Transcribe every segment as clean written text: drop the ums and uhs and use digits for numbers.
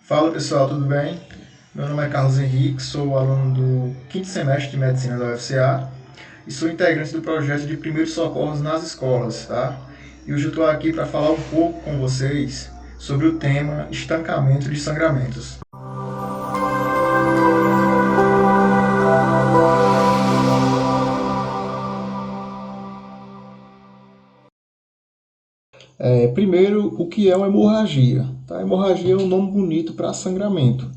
Fala pessoal, tudo bem? Meu nome é Carlos Henrique, sou aluno do quinto semestre de Medicina da UFCA e sou integrante do projeto de Primeiros Socorros nas escolas, tá? E hoje eu estou aqui para falar um pouco com vocês sobre o tema estancamento de sangramentos. Primeiro, o que é uma hemorragia? Tá? Hemorragia é um nome bonito para sangramento.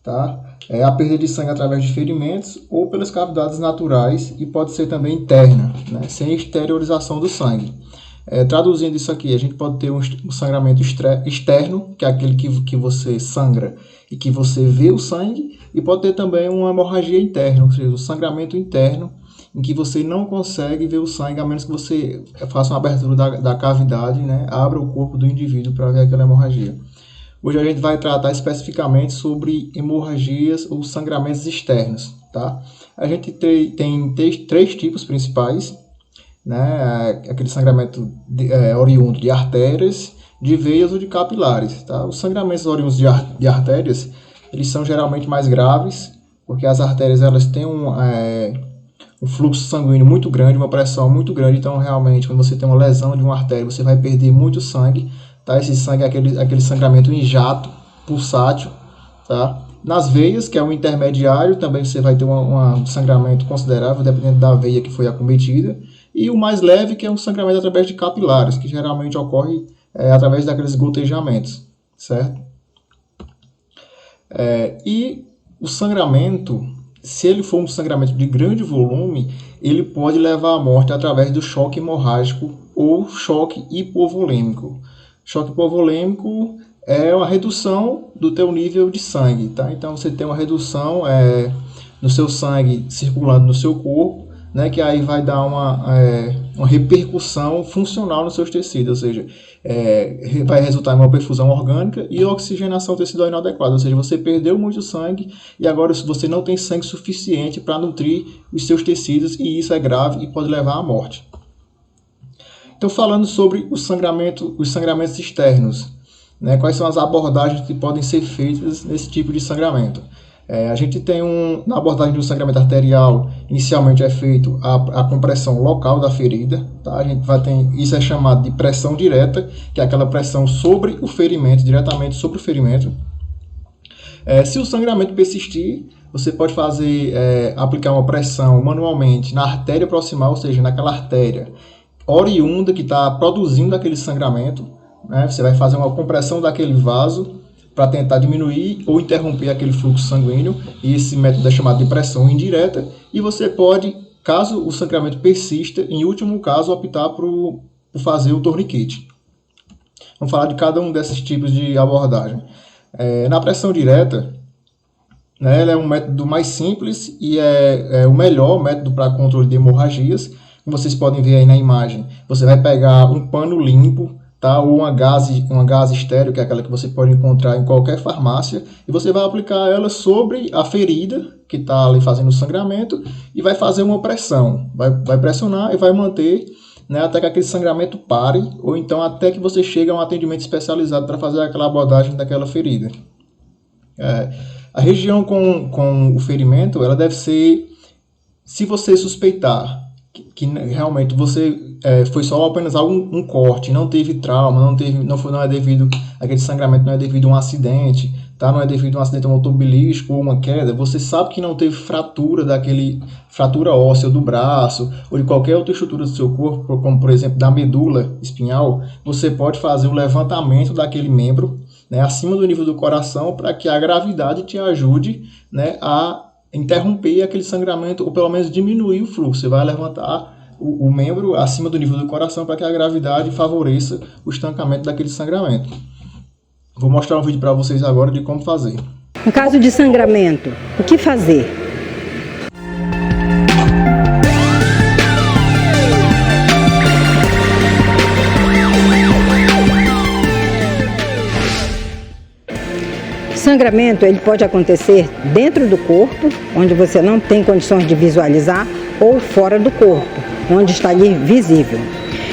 Tá? É a perda de sangue através de ferimentos ou pelas cavidades naturais e pode ser também interna, né? Sem exteriorização do sangue. Traduzindo isso aqui, a gente pode ter um sangramento externo, que é aquele que você sangra e que você vê o sangue, e pode ter também uma hemorragia interna, ou seja, o sangramento interno, em que você não consegue ver o sangue, a menos que você faça uma abertura da cavidade, né? Abra o corpo do indivíduo para ver aquela hemorragia. Hoje a gente vai tratar especificamente sobre hemorragias ou sangramentos externos, tá? A gente tem três tipos principais, né? Aquele sangramento oriundo de artérias, de veias ou de capilares, tá? Os sangramentos oriundos de artérias, eles são geralmente mais graves, porque as artérias elas têm um fluxo sanguíneo muito grande, uma pressão muito grande, então realmente quando você tem uma lesão de uma artéria, você vai perder muito sangue, tá? Esse sangue é aquele sangramento em jato, pulsátil, tá? Nas veias, que é o intermediário, também você vai ter um sangramento considerável, dependendo da veia que foi acometida, e o mais leve, que é um sangramento através de capilares, que geralmente ocorre através daqueles gotejamentos, certo? E o sangramento, se ele for um sangramento de grande volume, ele pode levar à morte através do choque hemorrágico ou choque hipovolêmico. Choque hipovolêmico é uma redução do teu nível de sangue, tá? Então você tem uma redução no seu sangue circulando no seu corpo, né? Que aí vai dar uma repercussão funcional nos seus tecidos, ou seja, vai resultar em uma perfusão orgânica e oxigenação tecidual inadequada, ou seja, você perdeu muito sangue e agora você não tem sangue suficiente para nutrir os seus tecidos e isso é grave e pode levar à morte. Então, falando sobre os sangramentos externos, né, quais são as abordagens que podem ser feitas nesse tipo de sangramento? A gente tem na abordagem do sangramento arterial, inicialmente é feito a compressão local da ferida, tá? A gente isso é chamado de pressão direta, que é aquela pressão sobre o ferimento, diretamente sobre o ferimento. Se o sangramento persistir, você pode aplicar uma pressão manualmente na artéria proximal, ou seja, naquela artéria oriunda que está produzindo aquele sangramento, né? Você vai fazer uma compressão daquele vaso para tentar diminuir ou interromper aquele fluxo sanguíneo, e esse método é chamado de pressão indireta, e você pode, caso o sangramento persista, em último caso, optar por fazer o torniquete. Vamos falar de cada um desses tipos de abordagem. Na pressão direta, né, ela é um método mais simples e é o melhor método para controle de hemorragias. Como vocês podem ver aí na imagem, você vai pegar um pano limpo, tá? Ou uma gase estéreo, que é aquela que você pode encontrar em qualquer farmácia, e você vai aplicar ela sobre a ferida que está ali fazendo o sangramento e vai fazer uma pressão, vai pressionar e vai manter, né, até que aquele sangramento pare, ou então até que você chegue a um atendimento especializado para fazer aquela abordagem daquela ferida. A região com o ferimento, ela deve ser, se você suspeitar que realmente você foi só apenas um corte, não teve trauma, não é devido aquele sangramento, não é devido a um acidente, tá? Não é devido a um acidente automobilístico ou uma queda, você sabe que não teve fratura óssea do braço ou de qualquer outra estrutura do seu corpo, como por exemplo da medula espinhal, você pode fazer o levantamento daquele membro, né, acima do nível do coração, para que a gravidade te ajude, né, a interromper aquele sangramento, ou pelo menos diminuir o fluxo. Você vai levantar o membro acima do nível do coração para que a gravidade favoreça o estancamento daquele sangramento. Vou mostrar um vídeo para vocês agora de como fazer. No caso de sangramento, o que fazer? Sangramento ele pode acontecer dentro do corpo, onde você não tem condições de visualizar, ou fora do corpo, onde está ali visível.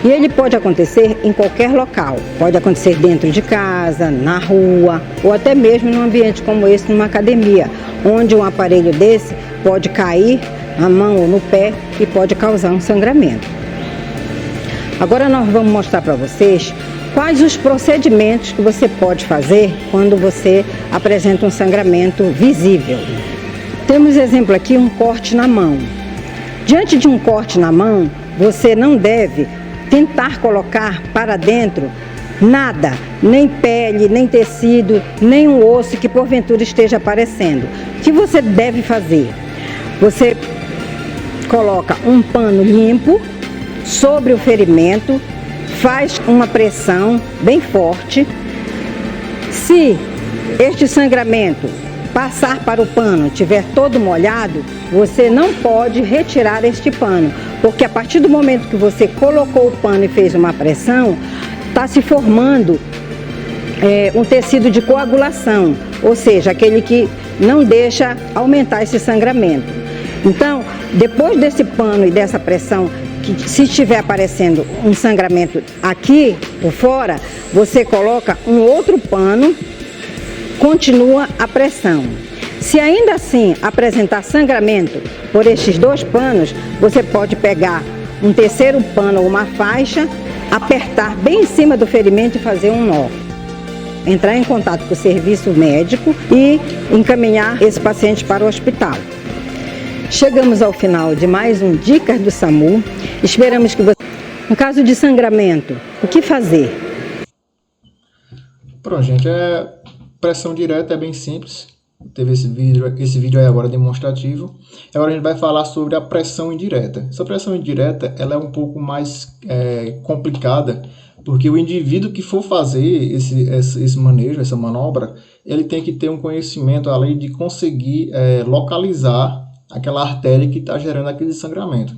E ele pode acontecer em qualquer local. Pode acontecer dentro de casa, na rua, ou até mesmo num ambiente como esse, numa academia, onde um aparelho desse pode cair na mão ou no pé e pode causar um sangramento. Agora nós vamos mostrar para vocês quais os procedimentos que você pode fazer quando você apresenta um sangramento visível. Temos exemplo aqui, um corte na mão. Diante de um corte na mão, você não deve tentar colocar para dentro nada, nem pele, nem tecido, nem um osso que porventura esteja aparecendo. O que você deve fazer? Você coloca um pano limpo sobre o ferimento, faz uma pressão bem forte. Se este sangramento passar para o pano, tiver todo molhado, você não pode retirar este pano, porque a partir do momento que você colocou o pano e fez uma pressão, está se formando um tecido de coagulação, ou seja, aquele que não deixa aumentar esse sangramento. Então, depois desse pano e dessa pressão, que se estiver aparecendo um sangramento aqui por fora, você coloca um outro pano, continua a pressão. Se ainda assim apresentar sangramento por estes dois panos, você pode pegar um terceiro pano ou uma faixa, apertar bem em cima do ferimento e fazer um nó. Entrar em contato com o serviço médico e encaminhar esse paciente para o hospital. Chegamos ao final de mais um Dicas do SAMU. Esperamos que você... No caso de sangramento, o que fazer? Pronto, gente, pressão direta é bem simples. Teve esse vídeo aí agora demonstrativo. Agora a gente vai falar sobre a pressão indireta. Essa pressão indireta ela é um pouco mais complicada, porque o indivíduo que for fazer esse manejo, essa manobra, ele tem que ter um conhecimento além de conseguir localizar aquela artéria que está gerando aquele sangramento.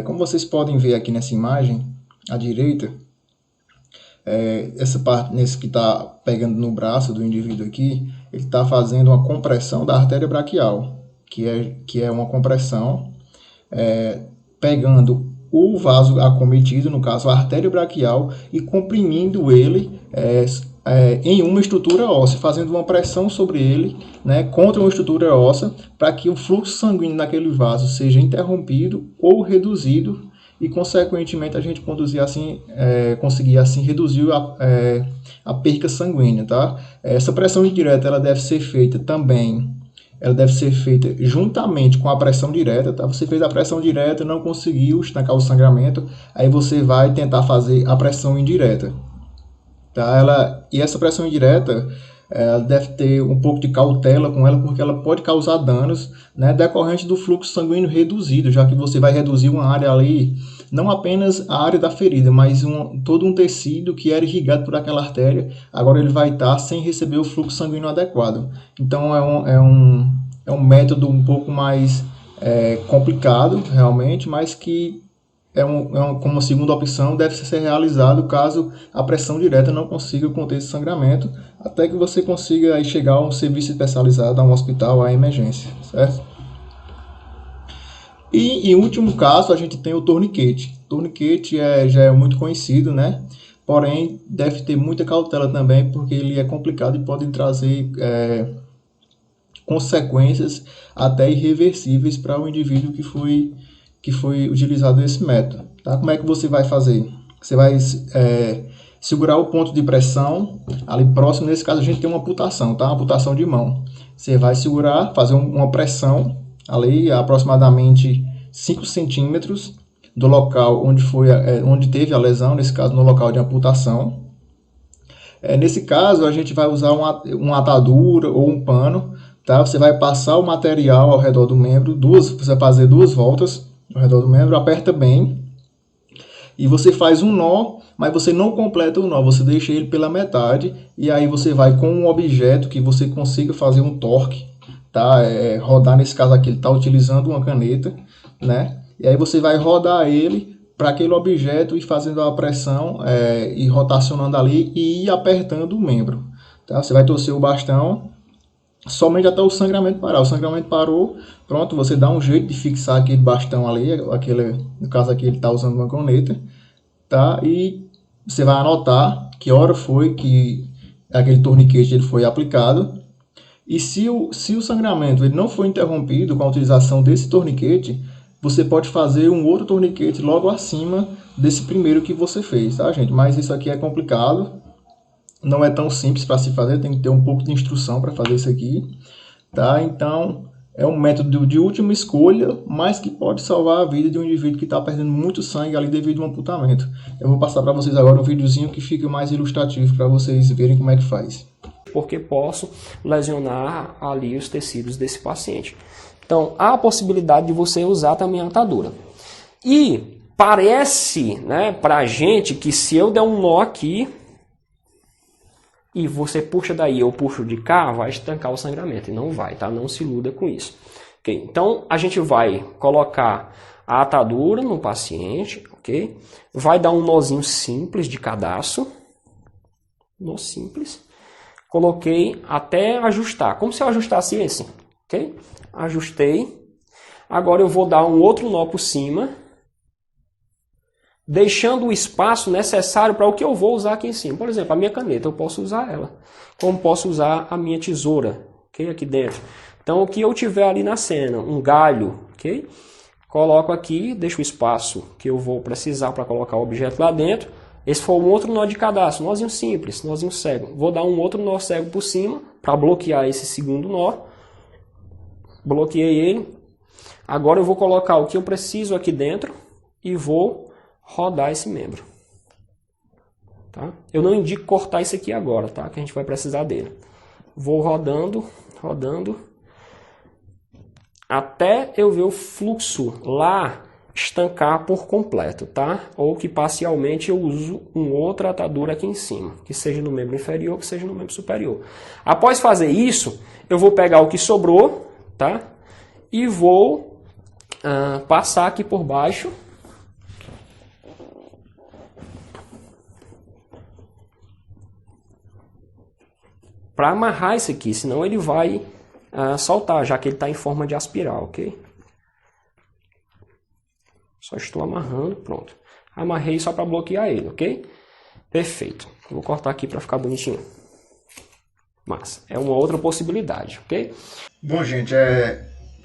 Como vocês podem ver aqui nessa imagem, à direita, essa parte nesse que está pegando no braço do indivíduo aqui, ele está fazendo uma compressão da artéria braquial, que é uma compressão pegando o vaso acometido, no caso a artéria braquial, e comprimindo ele em uma estrutura óssea, fazendo uma pressão sobre ele, né, contra uma estrutura óssea, para que o fluxo sanguíneo naquele vaso seja interrompido ou reduzido e, consequentemente, a gente conseguir assim reduzir a perca sanguínea, tá? Essa pressão indireta ela deve ser feita também, ela deve ser feita juntamente com a pressão direta, tá? Você fez a pressão direta, não conseguiu estancar o sangramento, aí você vai tentar fazer a pressão indireta. Tá? E essa pressão indireta, ela deve ter um pouco de cautela com ela, porque ela pode causar danos, né, decorrente do fluxo sanguíneo reduzido, já que você vai reduzir uma área ali, não apenas a área da ferida, mas todo um tecido que era irrigado por aquela artéria, agora ele vai estar sem receber o fluxo sanguíneo adequado. Então é um método um pouco mais complicado, realmente, mas que como segunda opção deve ser realizado caso a pressão direta não consiga conter esse sangramento, até que você consiga aí chegar a um serviço especializado, a um hospital, a emergência, certo? E em último caso a gente tem o torniquete. O torniquete já é muito conhecido, né? Porém deve ter muita cautela também, porque ele é complicado e pode trazer consequências até irreversíveis para o indivíduo que foi utilizado esse método. Tá? Como é que você vai fazer? Você vai segurar o ponto de pressão ali próximo. Nesse caso a gente tem uma amputação, tá? Uma amputação de mão. Você vai segurar, fazer uma pressão ali aproximadamente 5 centímetros do local onde teve a lesão, nesse caso no local de amputação. Nesse caso a gente vai usar uma atadura ou um pano, tá? Você vai passar o material ao redor do membro, você vai fazer 2 voltas ao redor do membro, aperta bem e você faz um nó, mas você não completa o nó, você deixa ele pela metade, e aí você vai com um objeto que você consiga fazer um torque, tá? Rodar, nesse caso aqui ele está utilizando uma caneta, né? E aí você vai rodar ele para aquele objeto e fazendo a pressão e rotacionando ali e ir apertando o membro, tá? Você vai torcer o bastão somente até o sangramento parar. O sangramento parou, pronto, você dá um jeito de fixar aquele bastão ali, no caso aqui ele está usando uma caneta, tá? E você vai anotar que hora foi que aquele torniquete ele foi aplicado. E se o sangramento ele não foi interrompido com a utilização desse torniquete, você pode fazer um outro torniquete logo acima desse primeiro que você fez, tá, gente? Mas isso aqui é complicado, não é tão simples para se fazer, tem que ter um pouco de instrução para fazer isso aqui, tá? Então, é um método de última escolha, mas que pode salvar a vida de um indivíduo que está perdendo muito sangue ali devido a um amputamento. Eu vou passar para vocês agora um videozinho que fica mais ilustrativo para vocês verem como é que faz. Porque posso lesionar ali os tecidos desse paciente. Então, há a possibilidade de você usar também a atadura. E parece, né, pra gente que se eu der um nó aqui e você puxa daí, eu puxo de cá, vai estancar o sangramento. E não vai, tá? Não se iluda com isso. Okay? Então, a gente vai colocar a atadura no paciente, ok? Vai dar um nozinho simples de cadastro. Nó simples. Coloquei até ajustar, como se eu ajustasse esse, ok? Ajustei. Agora eu vou dar um outro nó por cima, deixando o espaço necessário para o que eu vou usar aqui em cima. Por exemplo, a minha caneta, eu posso usar ela, como posso usar a minha tesoura, ok? Aqui dentro. Então, o que eu tiver ali na cena, um galho, ok? Coloco aqui, deixo o espaço que eu vou precisar para colocar o objeto lá dentro. Esse foi um outro nó de cadastro, nozinho simples, nozinho cego. Vou dar um outro nó cego por cima para bloquear esse segundo nó. Bloqueei ele. Agora eu vou colocar o que eu preciso aqui dentro e vou rodar esse membro. Tá? Eu não indico cortar isso aqui agora, tá? Que a gente vai precisar dele. Vou rodando, rodando, até eu ver o fluxo lá estancar por completo, tá? Ou que parcialmente eu uso uma outra atadura aqui em cima, que seja no membro inferior, que seja no membro superior. Após fazer isso, eu vou pegar o que sobrou, tá? E vou passar aqui por baixo. Para amarrar isso aqui, senão ele vai soltar, já que ele está em forma de espiral, ok? Só estou amarrando, pronto. Amarrei só para bloquear ele, ok? Perfeito. Vou cortar aqui para ficar bonitinho. Massa. É uma outra possibilidade, ok? Bom, gente,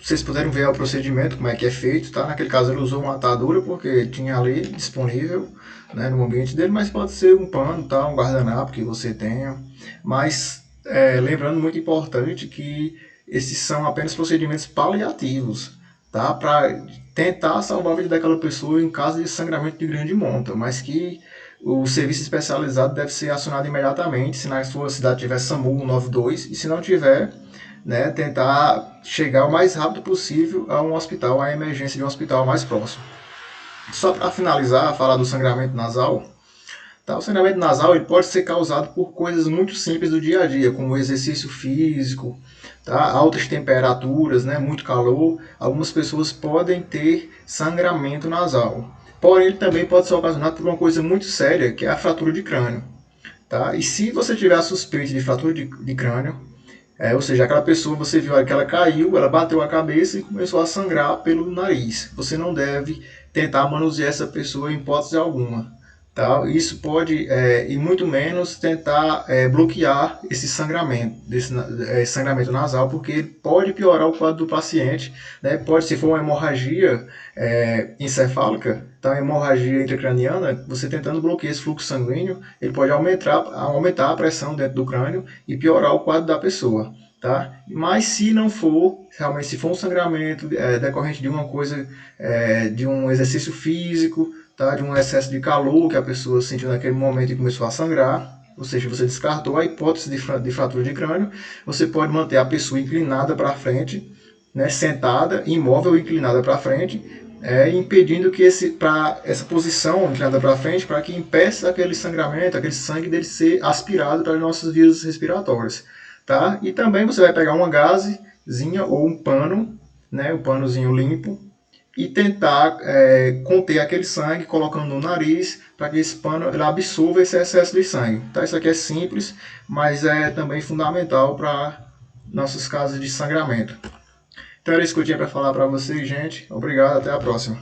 vocês puderam ver o procedimento, como é que é feito, tá? Naquele caso ele usou uma atadura porque tinha ali disponível, né, no ambiente dele, mas pode ser um pano, tá? Um guardanapo que você tenha. Mas, lembrando, muito importante que esses são apenas procedimentos paliativos, tá? Para tentar salvar a vida daquela pessoa em caso de sangramento de grande monta, mas que o serviço especializado deve ser acionado imediatamente, se na sua cidade tiver SAMU 192, e se não tiver, né, tentar chegar o mais rápido possível a um hospital, a emergência de um hospital mais próximo. Só para finalizar, falar do sangramento nasal. Tá, o sangramento nasal ele pode ser causado por coisas muito simples do dia a dia, como exercício físico, tá, altas temperaturas, né, muito calor. Algumas pessoas podem ter sangramento nasal. Porém, ele também pode ser ocasionado por uma coisa muito séria, que é a fratura de crânio. Tá? E se você tiver a suspeita de fratura de crânio, ou seja, aquela pessoa, você viu que ela caiu, ela bateu a cabeça e começou a sangrar pelo nariz. Você não deve tentar manusear essa pessoa em hipótese alguma. Tá? Isso pode, e muito menos, tentar bloquear esse sangramento, sangramento nasal, porque ele pode piorar o quadro do paciente. Né? Pode, se for uma hemorragia encefálica, tá? Hemorragia intracraniana, você tentando bloquear esse fluxo sanguíneo, ele pode aumentar a pressão dentro do crânio e piorar o quadro da pessoa. Tá? Mas se não for, realmente se for um sangramento decorrente de uma coisa, de um exercício físico, tá? De um excesso de calor que a pessoa sentiu naquele momento e começou a sangrar, ou seja, você descartou a hipótese de fratura de crânio, você pode manter a pessoa inclinada para frente, né? Sentada, imóvel, inclinada para frente, impedindo que essa posição inclinada para frente, para que impeça aquele sangramento, aquele sangue dele ser aspirado para as nossas vias respiratórias. Tá? E também você vai pegar uma gazezinha ou um pano, né? Um panozinho limpo, e tentar conter aquele sangue colocando no nariz para que esse pano ele absorva esse excesso de sangue. Tá? Isso aqui é simples, mas é também fundamental para nossos casos de sangramento. Então era isso que eu tinha para falar para vocês, gente. Obrigado, até a próxima.